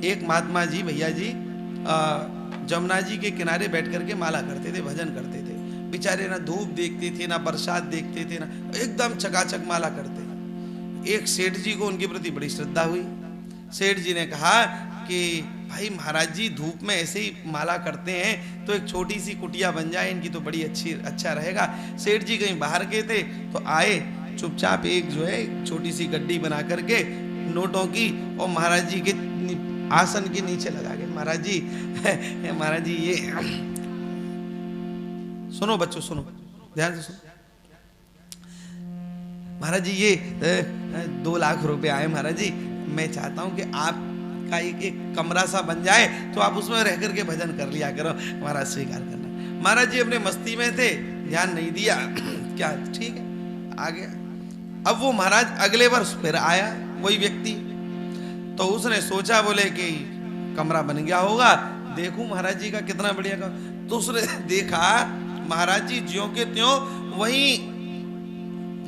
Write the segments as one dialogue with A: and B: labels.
A: एक महात्मा जी भैया जी जमुना जी के किनारे बैठ करके माला करते थे, भजन करते थे। बेचारे ना धूप देखते थे, ना प्रसाद देखते थे, ना एकदम चकाचक माला करते। एक सेठ जी को उनके प्रति बड़ी श्रद्धा हुई। सेठ जी ने कहा कि भाई महाराज जी धूप में ऐसे ही माला करते हैं तो एक छोटी सी कुटिया बन जाए इनकी तो बड़ी अच्छा रहेगा। सेठ जी कहीं बाहर गए थे तो आए, चुपचाप एक जो है छोटी सी गड्डी बना करके नोटों की और महाराज जी के आसन के नीचे लगा गए। महाराज जी ये सुनो बच्चों, सुनो ध्यान से सुनो। महाराज जी ये 2 लाख रुपए आए महाराज जी, मैं चाहता हूं कि आपका एक कमरा सा बन जाए तो आप उसमें रह करके भजन कर लिया करो। महाराज स्वीकार करना। महाराज जी अपने मस्ती में थे, ध्यान नहीं दिया। क्या ठीक है, आ गया। अब वो महाराज अगले वर्ष फिर आया वही व्यक्ति, तो उसने सोचा बोले कि कमरा बन गया होगा, देखूं महाराज जी का कितना बढ़िया काम। तो उसने देखा महाराज जी ज्यों के त्यों वहीं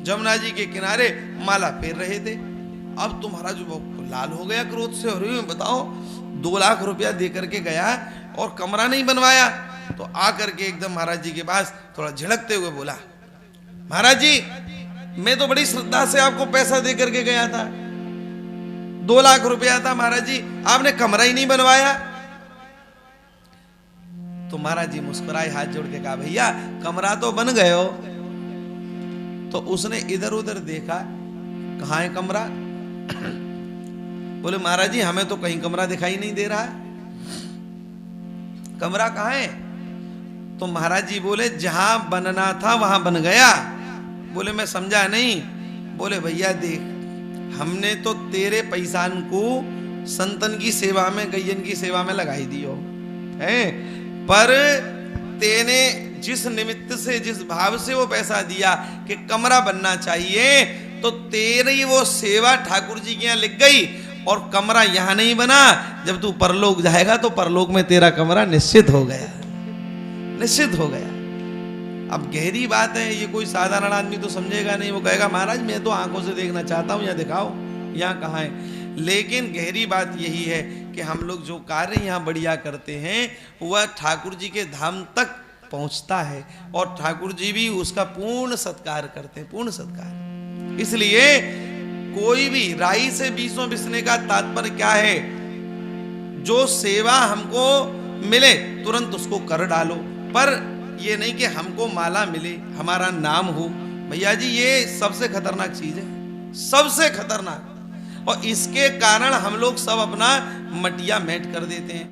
A: जमुना जी के किनारे माला फेर रहे थे। अब तो महाराज लाल हो गया क्रोध से, और बताओ 2 लाख रुपया दे करके गया और कमरा नहीं बनवाया। तो आकर के एकदम महाराज जी के पास थोड़ा झिड़कते हुए बोला, महाराज जी मैं तो बड़ी श्रद्धा से आपको पैसा दे करके गया था, 2 लाख रुपया था महाराज जी, आपने कमरा ही नहीं बनवाया। तो महाराज जी मुस्कुराए, हाथ जोड़ के कहा भैया कमरा तो बन गए हो। तो उसने इधर उधर देखा, कहाँ है कमरा? बोले महाराज जी हमें तो कहीं कमरा दिखाई नहीं दे रहा, कमरा कहाँ है? तो महाराज जी बोले जहां बनना था वहां बन गया। बोले मैं समझा नहीं। बोले भैया देख, हमने तो तेरे पैसान को संतन की सेवा में, गैयन की सेवा में लगाई दियो है, पर तेने जिस निमित्त से, जिस भाव से वो पैसा दिया कि कमरा बनना चाहिए, तो तेरी वो सेवा ठाकुर जी के यहाँ लिख गई और कमरा यहां नहीं बना। जब तू परलोक जाएगा तो परलोक में तेरा कमरा निश्चित हो गया, निश्चित हो गया। अब गहरी बात है, ये कोई साधारण आदमी तो समझेगा नहीं। वो कहेगा महाराज मैं तो आंखों से देखना चाहता हूं, यहाँ दिखाओ यहाँ कहाँ है। लेकिन गहरी बात यही है कि हम लोग जो कार्य यहाँ बढ़िया करते हैं वह ठाकुर जी के धाम तक पहुंचता है और ठाकुर जी भी उसका पूर्ण सत्कार करते हैं, पूर्ण सत्कार। इसलिए कोई भी राई से बीसों बिसने का तात्पर्य क्या है? जो सेवा हमको मिले तुरंत उसको कर डालो, पर ये नहीं कि हमको माला मिले, हमारा नाम हो। भैया जी ये सबसे खतरनाक चीज है, सबसे खतरनाक। और इसके कारण हम लोग सब अपना मटिया मेट कर देते हैं।